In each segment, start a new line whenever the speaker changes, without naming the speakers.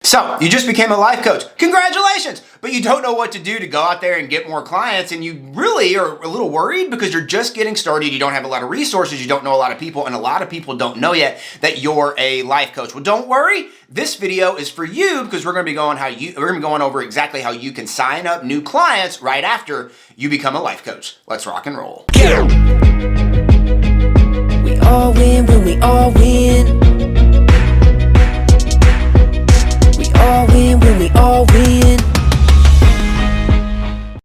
So, you just became a life coach. Congratulations! But you don't know what to do to go out there and get more clients, and you really are a little worried because you're just getting started, you don't have a lot of resources, you don't know a lot of people, and a lot of people don't know yet that you're a life coach. Well, don't worry. This video is for you because we're going to be going over exactly how you can sign up new clients right after you become a life coach. Let's rock and roll.
We all win when we all win. All win when we all win.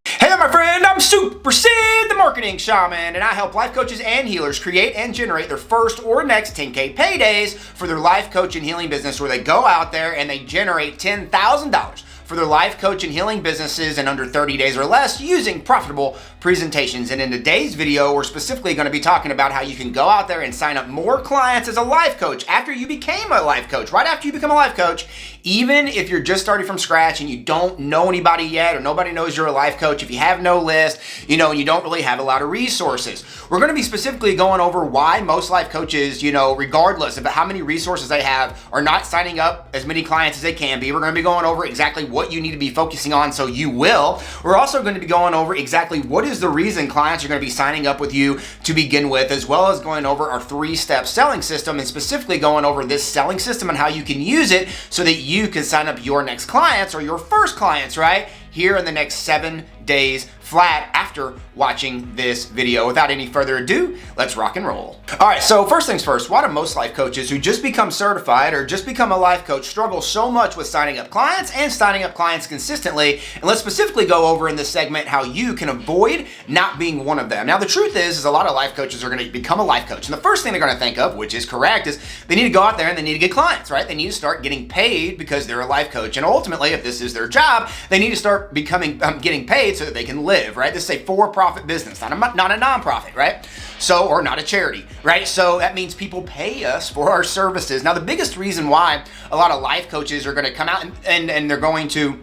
Hey there, my friend, I'm Super Sid, the Marketing Shaman, and I help life coaches and healers create and generate their first or next 10K paydays for their life coach and healing business, where they go out there and they generate $10,000 for their life coach and healing businesses in under 30 days or less using profitable presentations. And in today's video, we're specifically going to be talking about how you can go out there and sign up more clients as a life coach after you became a life coach, right after you become a life coach, even if you're just starting from scratch and you don't know anybody yet or nobody knows you're a life coach, if you have no list, and you don't really have a lot of resources. We're going to be specifically going over why most life coaches, regardless of how many resources they have, are not signing up as many clients as they can be. We're going to be going over exactly what you need to be focusing on so you will. We're also going to be going over exactly what is the reason clients are going to be signing up with you to begin with, as well as going over our 3-step selling system, and specifically going over this selling system and how you can use it so that you can sign up your next clients or your first clients, right? Here in the next 7 days flat after watching this video. Without any further ado, let's rock and roll. All right, so first things first, why do most life coaches who just become certified or just become a life coach struggle so much with signing up clients and signing up clients consistently? And let's specifically go over in this segment how you can avoid not being one of them. Now, the truth is a lot of life coaches are going to become a life coach. And the first thing they're going to think of, which is correct, is they need to go out there and they need to get clients, right? They need to start getting paid because they're a life coach. And ultimately, if this is their job, they need to start getting paid so that they can live, right? This is a for-profit business, not a nonprofit, right? So, or not a charity, right? So that means people pay us for our services. Now, the biggest reason why a lot of life coaches are going to come out and they're going to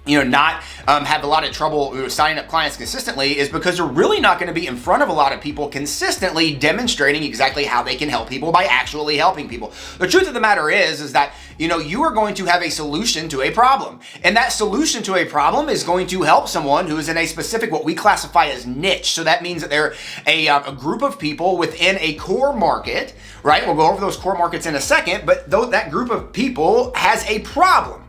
not have a lot of trouble signing up clients consistently is because they're really not going to be in front of a lot of people consistently demonstrating exactly how they can help people by actually helping people. The truth of the matter is that, you are going to have a solution to a problem. And that solution to a problem is going to help someone who is in a specific, what we classify as niche. So that means that they're a group of people within a core market, right? We'll go over those core markets in a second, but that group of people has a problem,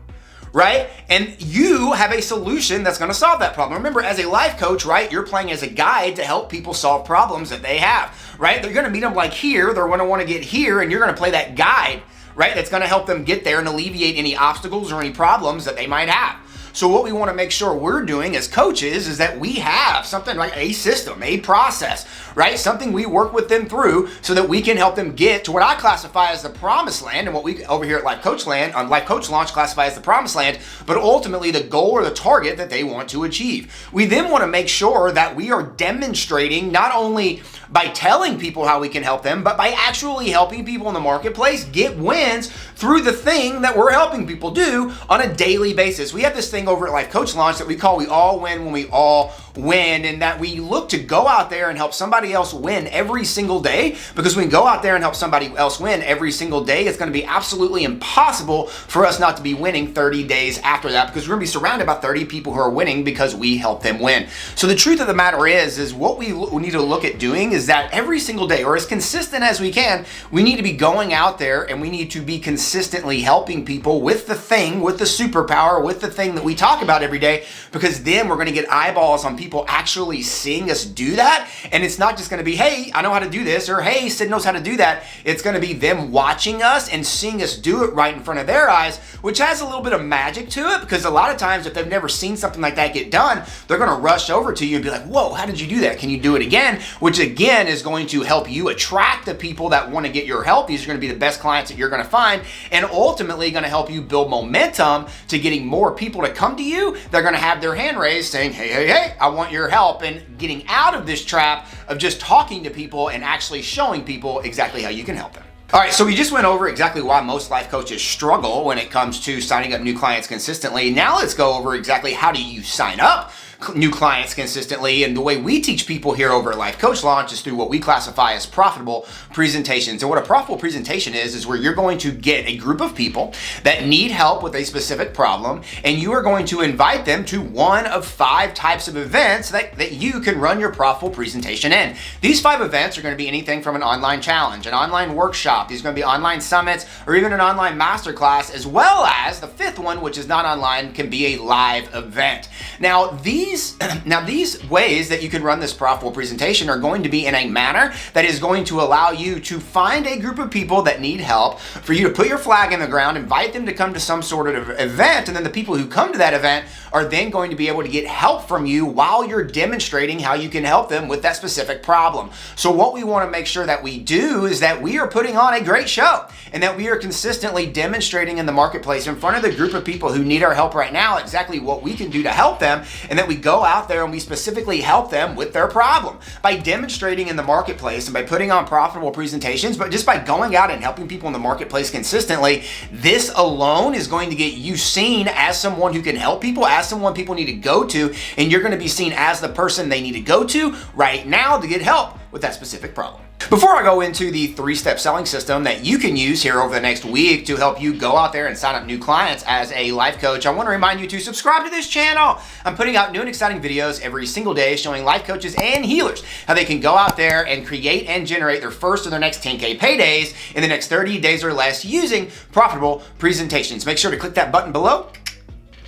right? And you have a solution that's going to solve that problem. Remember, as a life coach, right, you're playing as a guide to help people solve problems that they have, right? They're going to meet them like here, they're going to want to get here, and you're going to play that guide, right? That's going to help them get there and alleviate any obstacles or any problems that they might have. So what we want to make sure we're doing as coaches is that we have something like a system, a process, right? Something we work with them through so that we can help them get to what I classify as the promised land, and what we over here at Life Coach Land, on Life Coach Launch, classify as the promised land, but ultimately the goal or the target that they want to achieve. We then want to make sure that we are demonstrating, not only by telling people how we can help them, but by actually helping people in the marketplace get wins through the thing that we're helping people do on a daily basis. We have this thing over at Life Coach Launch that we call We All Win When We All Win, and that we look to go out there and help somebody else win every single day, because when we go out there and help somebody else win every single day, it's going to be absolutely impossible for us not to be winning 30 days after that, because we're going to be surrounded by 30 people who are winning because we help them win. So the truth of the matter is what we need to look at doing is that every single day, or as consistent as we can, we need to be going out there and we need to be consistently helping people with the thing, with the superpower, with the thing that we talk about every day, because then we're going to get eyeballs on people actually seeing us do that. And it's not just going to be, hey, I know how to do this, or hey, Sid knows how to do that. It's going to be them watching us and seeing us do it right in front of their eyes, which has a little bit of magic to it, because a lot of times if they've never seen something like that get done, they're going to rush over to you and be like, whoa, how did you do that? Can you do it again? Which again is going to help you attract the people that want to get your help. These are going to be the best clients that you're going to find, and ultimately going to help you build momentum to getting more people to come to you. They're going to have their hand raised saying, hey, I want your help, and getting out of this trap of just talking to people and actually showing people exactly how you can help them. All right, so we just went over exactly why most life coaches struggle when it comes to signing up new clients consistently. Now let's go over exactly how do you sign up new clients consistently. And the way we teach people here over at Life Coach Launch is through what we classify as profitable presentations. And what a profitable presentation is where you're going to get a group of people that need help with a specific problem, and you are going to invite them to one of 5 types of events that you can run your profitable presentation in. These 5 events are going to be anything from an online challenge, an online workshop, these are going to be online summits, or even an online masterclass, as well as the 5th one, which is not online, can be a live event. Now these ways that you can run this profitable presentation are going to be in a manner that is going to allow you to find a group of people that need help, for you to put your flag in the ground, invite them to come to some sort of event, and then the people who come to that event are then going to be able to get help from you while you're demonstrating how you can help them with that specific problem. So what we want to make sure that we do is that we are putting on a great show, and that we are consistently demonstrating in the marketplace in front of the group of people who need our help right now exactly what we can do to help them, and that we go out there and we specifically help them with their problem by demonstrating in the marketplace and by putting on profitable presentations. But just by going out and helping people in the marketplace consistently, this alone is going to get you seen as someone who can help people, as someone people need to go to, and you're going to be seen as the person they need to go to right now to get help with that specific problem. Before I go into the 3-step selling system that you can use here over the next week to help you go out there and sign up new clients as a life coach, I want to remind you to subscribe to this channel. I'm putting out new and exciting videos every single day showing life coaches and healers how they can go out there and create and generate their first or their next 10K paydays in the next 30 days or less using profitable presentations. Make sure to click that button below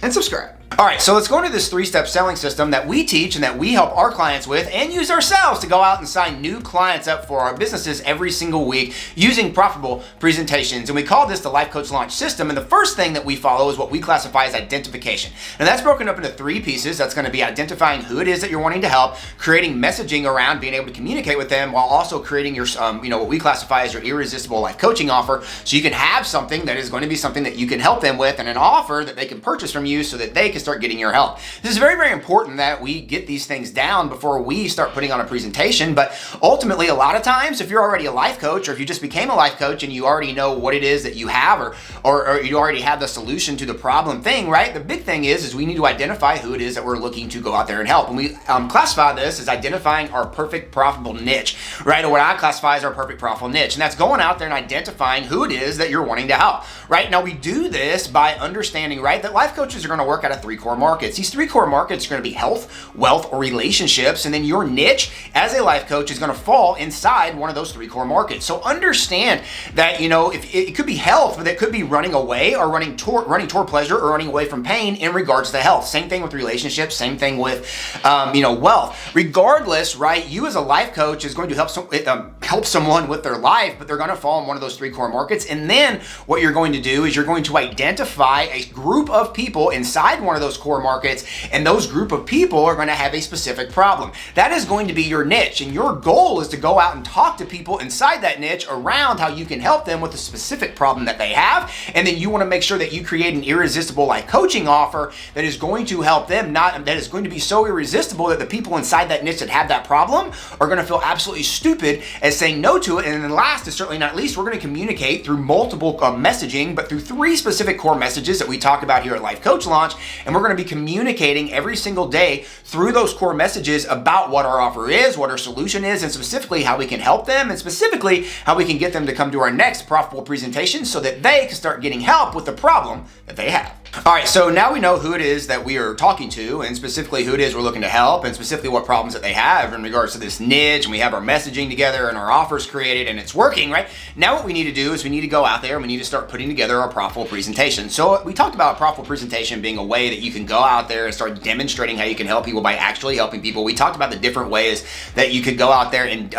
and subscribe. All right, so let's go into this 3-step selling system that we teach and that we help our clients with and use ourselves to go out and sign new clients up for our businesses every single week using profitable presentations. And we call this the Life Coach Launch System. And the first thing that we follow is what we classify as identification. And that's broken up into 3 pieces. That's going to be identifying who it is that you're wanting to help, creating messaging around being able to communicate with them, while also creating your, what we classify as your irresistible life coaching offer. So you can have something that is going to be something that you can help them with, and an offer that they can purchase from you so that they can start getting your help. This is very, very important that we get these things down before we start putting on a presentation. But ultimately, a lot of times, if you're already a life coach, or if you just became a life coach and you already know what it is that you have, or you already have the solution to the problem thing, right? The big thing is we need to identify who it is that we're looking to go out there and help. And we classify this as identifying our perfect profitable niche, right? Or what I classify as our perfect profitable niche. And that's going out there and identifying who it is that you're wanting to help, right? Now, we do this by understanding, right, that life coaches are going to work out of 3 core markets. These 3 core markets are going to be health, wealth, or relationships. And then your niche as a life coach is going to fall inside one of those 3 core markets. So understand that, if it could be health, but it could be running away or running toward pleasure, or running away from pain in regards to health. Same thing with relationships, same thing with, wealth. Regardless, right, you as a life coach is going to help someone with their life, but they're going to fall in one of those 3 core markets. And then what you're going to do is you're going to identify a group of people inside one of those core markets, and those group of people are going to have a specific problem. That is going to be your niche, and your goal is to go out and talk to people inside that niche around how you can help them with a specific problem that they have. And then you want to make sure that you create an irresistible life coaching offer that is going to help them, that is going to be so irresistible that the people inside that niche that have that problem are going to feel absolutely stupid as saying no to it. And then last, and certainly not least, we're going to communicate through multiple messaging, but through 3 specific core messages that we talk about here at Life Coach Launch. And we're going to be communicating every single day through those core messages about what our offer is, what our solution is, and specifically how we can help them, and specifically how we can get them to come to our next profitable presentation so that they can start getting help with the problem that they have. All right, so now we know who it is that we are talking to, and specifically who it is we're looking to help, and specifically what problems that they have in regards to this niche, and we have our messaging together and our offers created and it's working, right? Now what we need to do is we need to go out there and we need to start putting together our profitable presentation. So we talked about a profitable presentation being a way that you can go out there and start demonstrating how you can help people by actually helping people. We talked about the different ways that you could go out there and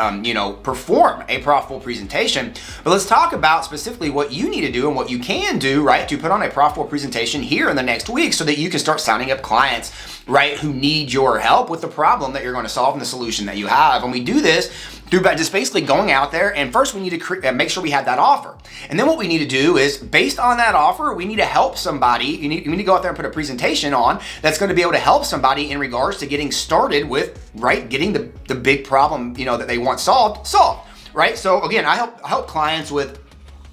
perform a profitable presentation. But let's talk about specifically what you need to do and what you can do, right, to put on a profitable presentation here in the next week so that you can start signing up clients, right, who need your help with the problem that you're going to solve and the solution that you have. And we do this through by just basically going out there, and first we need to make sure we have that offer. And then what we need to do is, based on that offer, we need to help somebody. You need to go out there and put a presentation on that's going to be able to help somebody in regards to getting started with, right, getting the big problem, that they want solved, right? So again, I help clients with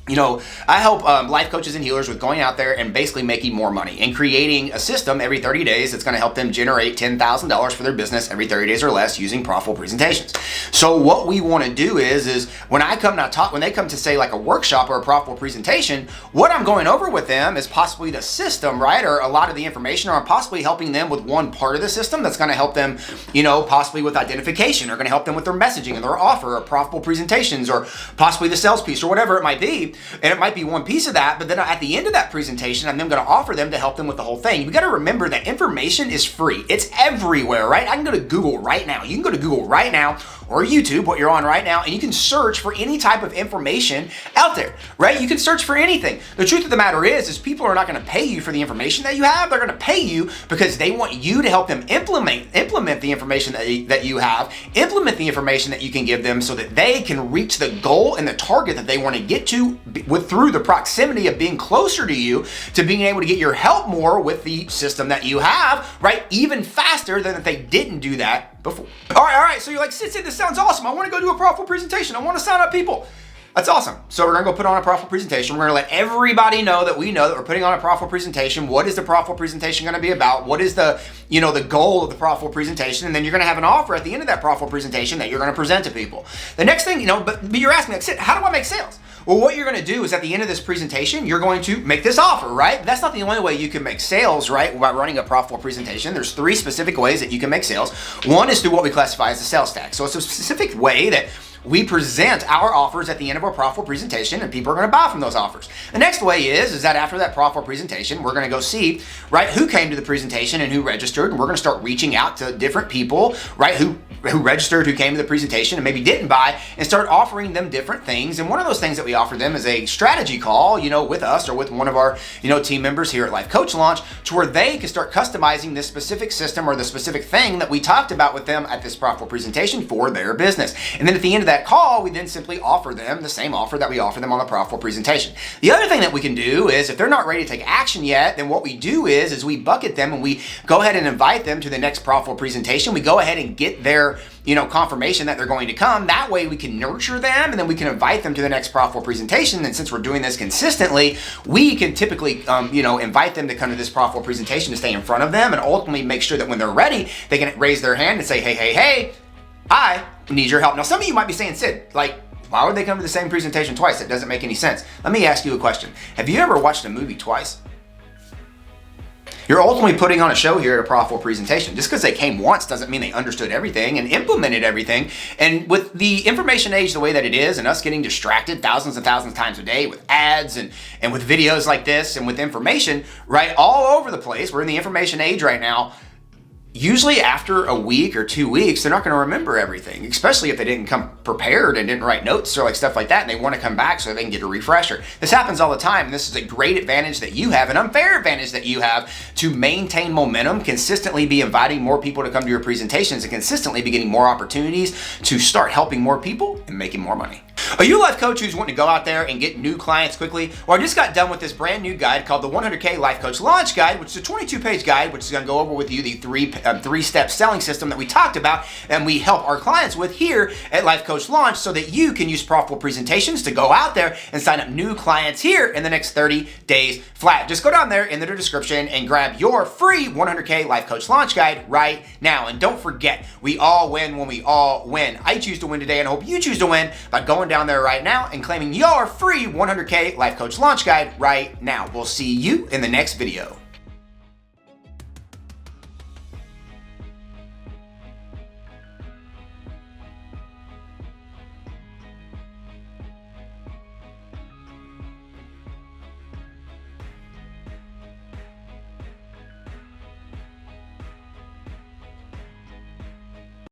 I help life coaches and healers with going out there and basically making more money and creating a system every 30 days that's going to help them generate $10,000 for their business every 30 days or less using profitable presentations. So what we want to do is when I come and when they come to say like a workshop or a profitable presentation, what I'm going over with them is possibly the system, right? Or a lot of the information, or I'm possibly helping them with one part of the system that's going to help them, possibly with identification, or going to help them with their messaging and their offer, or profitable presentations, or possibly the sales piece, or whatever it might be. And it might be one piece of that, but then at the end of that presentation, I'm then going to offer them to help them with the whole thing. You got to remember that information is free. It's everywhere, right? I can go to Google right now. You can go to Google right now, or YouTube, what you're on right now, and you can search for any type of information out there, right? You can search for anything. The truth of the matter is people are not going to pay you for the information that you have. They're going to pay you because they want you to help them implement the information that you have, implement the information that you can give them so that they can reach the goal and the target that they want to get to through the proximity of being closer to you, to being able to get your help more with the system that you have, right? Even faster than if they didn't do that before. All right. So you're like, Sid, this sounds awesome. I want to go do a profitable presentation. I want to sign up people. That's awesome. So we're going to go put on a profitable presentation. We're going to let everybody know that we know that we're putting on a profitable presentation. What is the profitable presentation going to be about? What is the, the goal of the profitable presentation? And then you're going to have an offer at the end of that profitable presentation that you're going to present to people. The next thing, but you're asking, like, Sid, how do I make sales? Well, what you're going to do is at the end of this presentation, you're going to make this offer, right? That's not the only way you can make sales, right? By running a profitable presentation, there's 3 specific ways that you can make sales. One is through what we classify as the sales stack. So it's a specific way that we present our offers at the end of our profitable presentation, and people are going to buy from those offers. The next way is that after that profitable presentation, we're going to go see, right, who came to the presentation and who registered, and we're going to start reaching out to different people, right, who registered, who came to the presentation and maybe didn't buy, and start offering them different things. And one of those things that we offer them is a strategy call, with us or with one of our, team members here at Life Coach Launch, to where they can start customizing this specific system or the specific thing that we talked about with them at this profitable presentation for their business. And then at the end of that call, we then simply offer them the same offer that we offer them on the profitable presentation. The other thing that we can do is if they're not ready to take action yet, then what we do is we bucket them and we go ahead and invite them to the next profitable presentation. We go ahead and get their confirmation that they're going to come. That way we can nurture them, and then we can invite them to the next profitable presentation. And since we're doing this consistently, we can typically, invite them to come to this profitable presentation to stay in front of them, and ultimately make sure that when they're ready, they can raise their hand and say, hey, I need your help. Now, some of you might be saying, Sid, like, why would they come to the same presentation twice? It doesn't make any sense. Let me ask you a question. Have you ever watched a movie twice? You're ultimately putting on a show here at a profitable presentation. Just because they came once doesn't mean they understood everything and implemented everything. And with the information age the way that it is, and us getting distracted thousands and thousands of times a day with ads and with videos like this and with information, right, all over the place, we're in the information age right now. Usually after a week or 2 weeks, they're not going to remember everything, especially if they didn't come prepared and didn't write notes or like stuff like that, and they want to come back so they can get a refresher. This happens all the time, and this is a great advantage that you have, an unfair advantage that you have to maintain momentum, consistently be inviting more people to come to your presentations, and consistently be getting more opportunities to start helping more people and making more money. Are you a life coach who's wanting to go out there and get new clients quickly? Well, I just got done with this brand new guide called the 100K Life Coach Launch Guide, which is a 22-page guide, which is going to go over with you the three-step selling system that we talked about and we help our clients with here at Life Coach Launch, so that you can use profitable presentations to go out there and sign up new clients here in the next 30 days flat. Just go down there in the description and grab your free 100K Life Coach Launch Guide right now. And don't forget, we all win when we all win. I choose to win today, and I hope you choose to win by going down there right now and claiming your free 100K Life Coach Launch Guide right now. We'll see you in the next video.